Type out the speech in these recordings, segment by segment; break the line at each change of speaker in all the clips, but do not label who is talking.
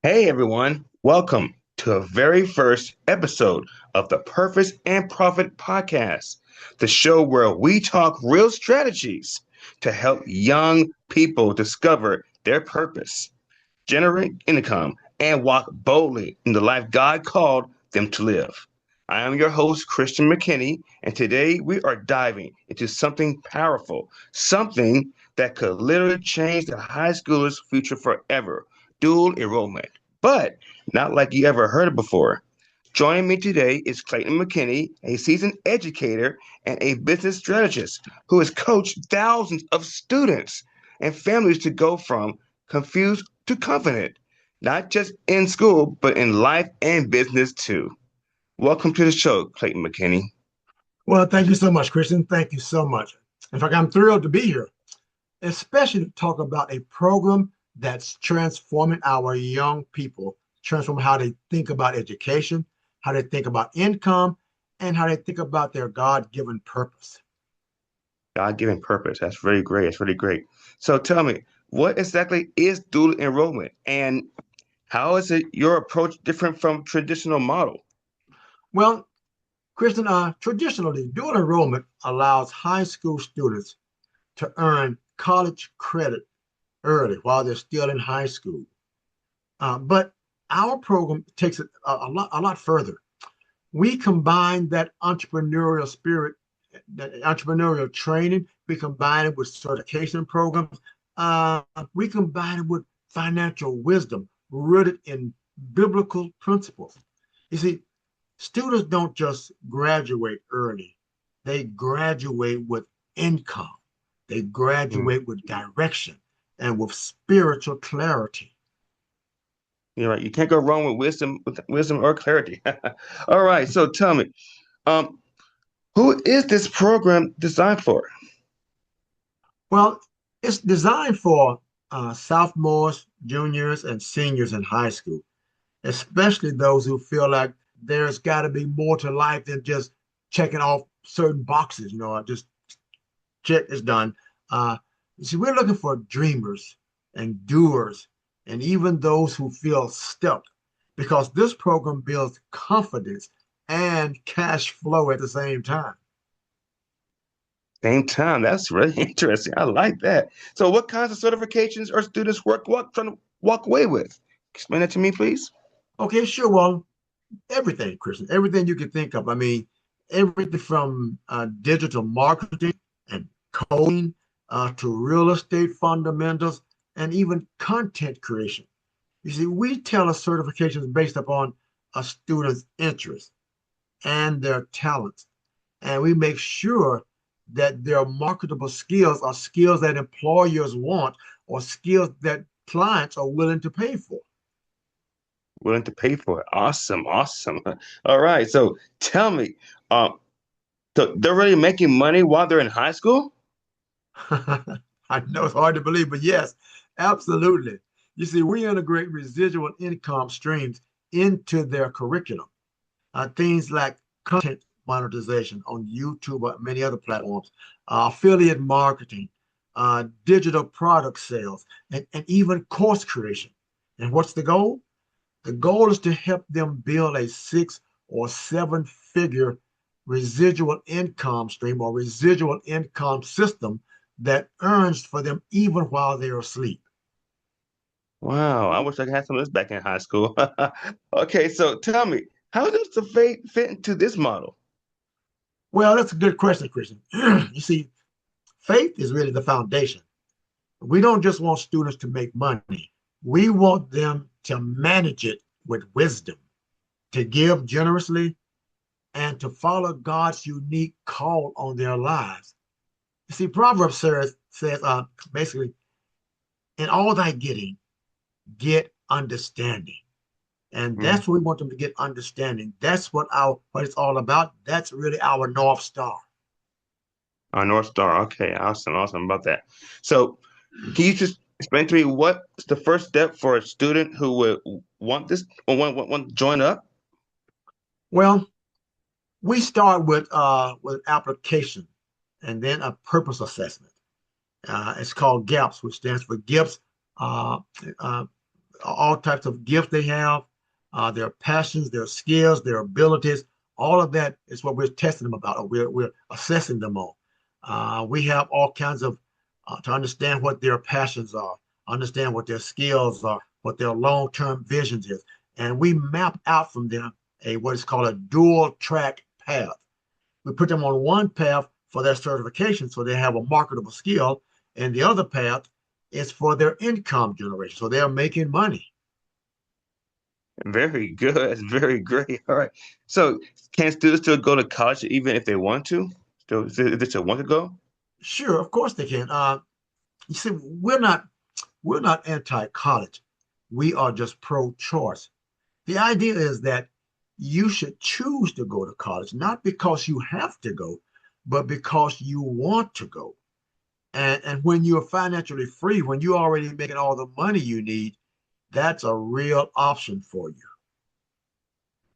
Hey everyone, welcome to a very first episode of the Purpose and Profit Podcast, the show where we talk real strategies to help young people discover their purpose, generate income, and walk boldly in the life God called them to live. I am your host, Christian McKinney, and today we are diving into something powerful, something that could literally change the high schooler's future forever: dual enrollment. But not like you ever heard it before. Joining me today is Clayton McKinney, a seasoned educator and a business strategist who has coached thousands of students and families to go from confused to confident, not just in school, but in life and business too. Welcome to the show, Clayton McKinney.
Well, thank you so much, Christian. Thank you so much. In fact, I'm thrilled to be here, especially to talk about a program that's transforming our young people, transforming how they think about education, how they think about income, and how they think about their God-given purpose.
God-given purpose. That's really great. That's really great. So tell me, what exactly is dual enrollment and how is it your approach different from traditional model?
Well, Christian, traditionally, dual enrollment allows high school students to earn college credit early while they're still in high school. But our program takes it a lot further. We combine that entrepreneurial spirit, that entrepreneurial training, we combine it with certification programs. Uh, we combine it with financial wisdom rooted in biblical principles. You see, students don't just graduate early, they graduate with income, they
Hmm.
graduate with direction and with spiritual clarity.
You're right. You can't go wrong with wisdom or clarity. All right. So tell me, um, who is this program designed for?
Well, it's designed for sophomores, juniors, and seniors in high school, especially those who feel like there's got to be more to life than just checking off certain boxes. Just check is done. Uh, See, we're looking for dreamers and doers, and even those who feel stuck, because this program builds confidence and cash flow at the same time.
Same time. That's really interesting. I like that. So, what kinds of certifications are students trying to walk away with? Explain that to me, please.
Okay, sure. Well, everything, Christian, everything you can think of. I mean, everything from digital marketing and coding to real estate fundamentals and even content creation. You see, we tell us certifications based upon a student's interests and their talents. And we make sure that their marketable skills are skills that employers want or skills that clients are willing to pay for.
Willing to pay for it. Awesome. Awesome. All right. So, tell me, um, they're really making money while they're in high school?
I know it's hard to believe, but yes, absolutely. You see, we integrate residual income streams into their curriculum. Things like content monetization on YouTube or many other platforms, affiliate marketing, digital product sales, and even course creation. And what's the goal? The goal is to help them build a 6 or 7 figure residual income stream or residual income system that earns for them even while they're asleep.
Wow. I wish I had some of this back in high school. Okay. So, tell me, how does the faith fit into this model?
Well, that's a good question, Christian. You see, faith is really the foundation. We don't just want students to make money, we want them to manage it with wisdom, to give generously, and to follow God's unique call on their lives. You see, Proverbs says basically, in all thy getting, get understanding. And
Hmm.
that's what we want them to get understanding. That's what it's all about. That's really our North Star.
North Star. Okay. Awesome. Awesome about that. So, can you just explain to me what's the first step for a student who would want this or want to join up?
Well, we start with application and then a purpose assessment. It's called GAPS, which stands for GIPS, uh, uh, all types of gifts they have, their passions, their skills, their abilities. All of that is what we're testing them about, or we're assessing them on. We have all kinds of to understand what their passions are, understand what their skills are, what their long-term visions is, and we map out from them a what is called a dual track path. We put them on one path for their certification, so they have a marketable skill, and the other path is for their income generation, so they are making money.
Very good. That's very great. All right. So can students still go to college even if they want to? Still, if they still want to go?
Sure, of course they can. You see, we're not anti-college. We are just pro-choice. The idea is that you should choose to go to college, not because you have to go, but because you want to go. And when you're financially free, when you're already making all the money you need, that's a real option for you.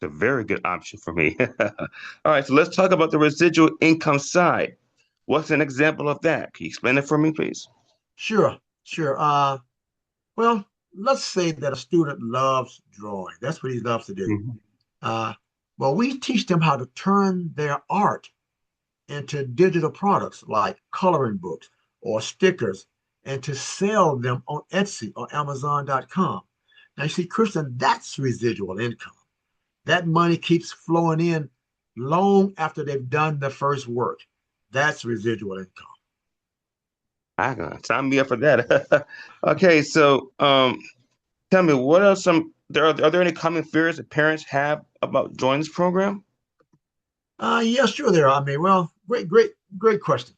It's a very good option for me. All right. So let's talk about the residual income side. What's an example of that? Can you explain it for me, please?
Sure, sure. Well, let's say that a student loves drawing. That's what he loves to do.
Mhm.
Uh, well, we teach them how to turn their art into digital products like coloring books or stickers and to sell them on Etsy or Amazon.com. Now, you see, Christian, that's residual income. That money keeps flowing in long after they've done the first work. That's residual income.
I can sign me up for that. Okay. So, tell me, what are some are there any common fears that parents have about joining this program?
Yeah, sure there are. I mean, well, great question.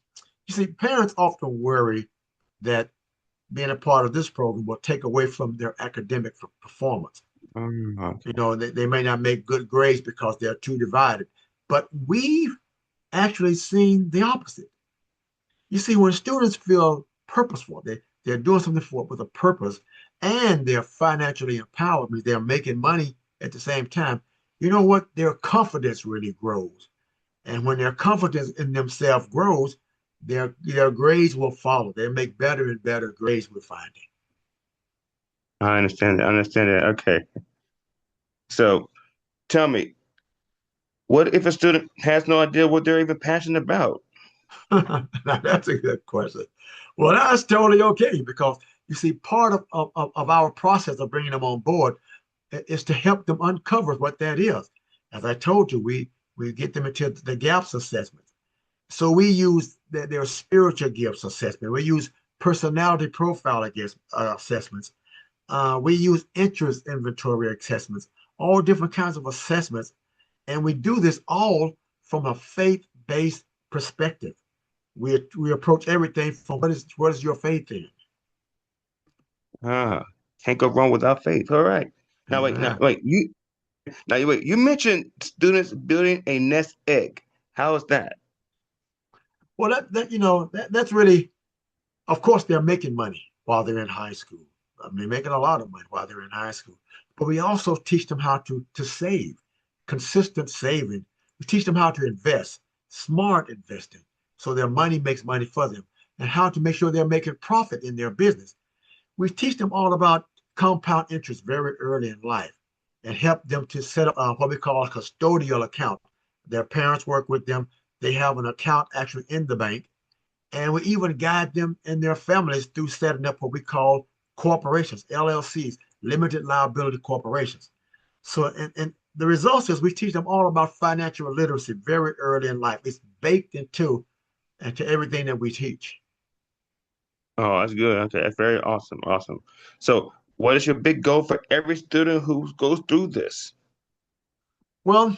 You see, parents often worry that being a part of this program will take away from their academic performance. You
Okay.
know, they may not make good grades because they're too divided. But we've actually seen the opposite. You see, when students feel purposeful, they're doing something for with a purpose, and they're financially empowered, means they're making money at the same time. You know what? Their confidence really grows. And when their confidence in themselves grows, their grades will follow. They make better and better grades, we're finding.
I understand that. I understand that. Okay. So, tell me, what if a student has no idea what they're even passionate about?
Now, that's a good question. Well, that's totally okay because you see, part of our process of bringing them on board is to help them uncover what that is. As I told you, we get them into the gaps assessment. So we use their spiritual gifts assessment. We use personality profile assessments. We use interest inventory assessments, all different kinds of assessments. And we do this all from a faith-based perspective. We approach everything from what is your faith in?
Ah, can't go wrong without faith. All right. Now
Amen.
wait, you mentioned students building a nest egg. How is that?
Well, that's really, of course, they're making money while they're in high school. I mean, making a lot of money while they're in high school. But we also teach them how to save, consistent saving. We teach them how to invest, smart investing, so their money makes money for them, and how to make sure they're making profit in their business. We teach them all about compound interest very early in life and help them to set up what we call a custodial account. Their parents work with them. They have an account actually in the bank. And we even guide them and their families through setting up what we call corporations, LLCs, limited liability corporations. So, and the results is we teach them all about financial literacy very early in life. It's baked into everything that we teach.
Oh, that's good. Okay, that's very awesome. Awesome. So, what is your big goal for every student who goes through this?
Well,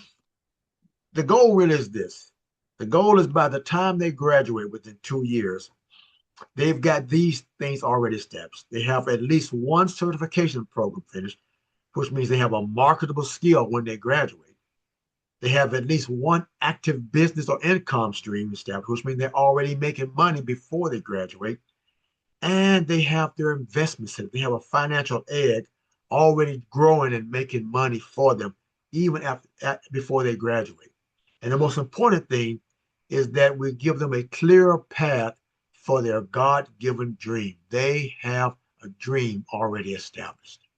the goal really is this. The goal is by the time they graduate within 2 years, they've got these things already established. They have at least one certification program finished, which means they have a marketable skill when they graduate. They have at least one active business or income stream established, which means they're already making money before they graduate. And they have their investments. They have a financial egg already growing and making money for them, even before they graduate. And the most important thing is that we give them a clear path for their God given dream. They have a dream already established.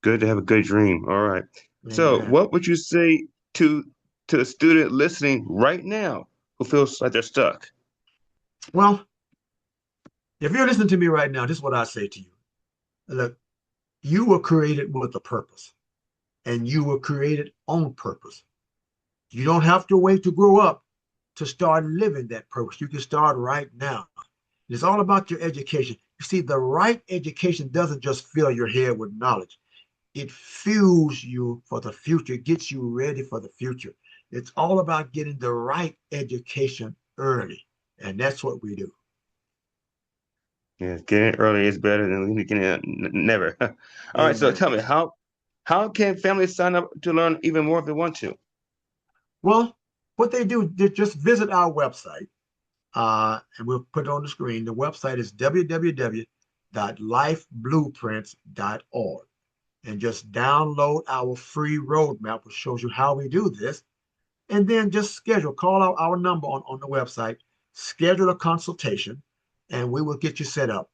Good to have a good dream. All right. So,
Amen.
what would you say to to a student listening right now who feels like they're stuck?
Well, if you're listening to me right now, this is what I say to you. Look, you were created with a purpose, and you were created on purpose. You don't have to wait to grow up to start living that purpose. You can start right now. It's all about your education. You see, the right education doesn't just fill your head with knowledge. It fuels you for the future, gets you ready for the future. It's all about getting the right education early. And that's what we do.
Yeah, getting it early is better than getting it never. All right. So,
Amen.
tell me how can families sign up to learn even more if they want to?
Well, what they do, they just visit our website, and we'll put it on the screen. The website is www.lifeblueprints.org. And just download our free roadmap, which shows you how we do this. And then just call out our number on the website, schedule a consultation, and we will get you set up.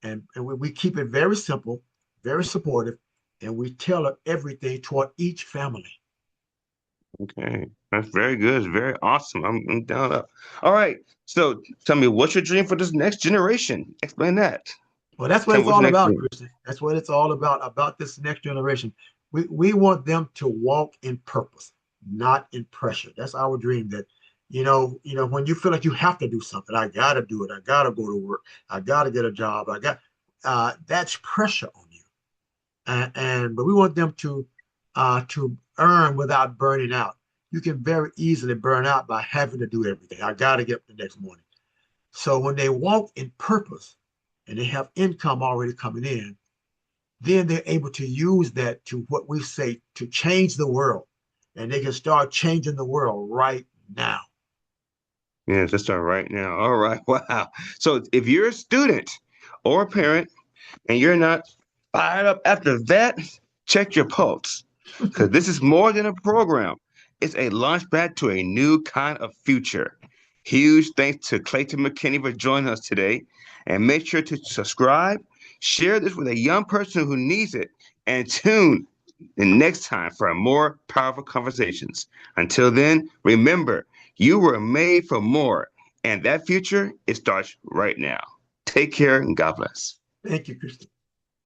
And we keep it very simple, very supportive, and we tailor everything toward each family.
Okay, that's very good. It's very awesome. I'm down up. All right. So, tell me, what's your dream for this next generation? Explain that.
Well, that's what
Tell me
it's
what's the
all
next
about,
dream.
Christian. That's what it's all about this next generation. We want them to walk in purpose, not in pressure. That's our dream. That, when you feel like you have to do something, I gotta do it. I gotta go to work. I gotta get a job. That's pressure on you. But we want them to earn without burning out. You can very easily burn out by having to do everything. I gotta get up the next morning. So when they walk in purpose and they have income already coming in, then they're able to use that to what we say to change the world. And they can start changing the world right now.
Yeah, let's start right now. All right. Wow. So, if you're a student or a parent and you're not fired up after that, check your pulse. Because this is more than a program, it's a launch pad to a new kind of future. Huge thanks to Clayton McKinney for joining us today. And make sure to subscribe, share this with a young person who needs it, and tune the next time for more powerful conversations. Until then, remember, you were made for more, and that future, it starts right now. Take care and God bless.
Thank you, Christy.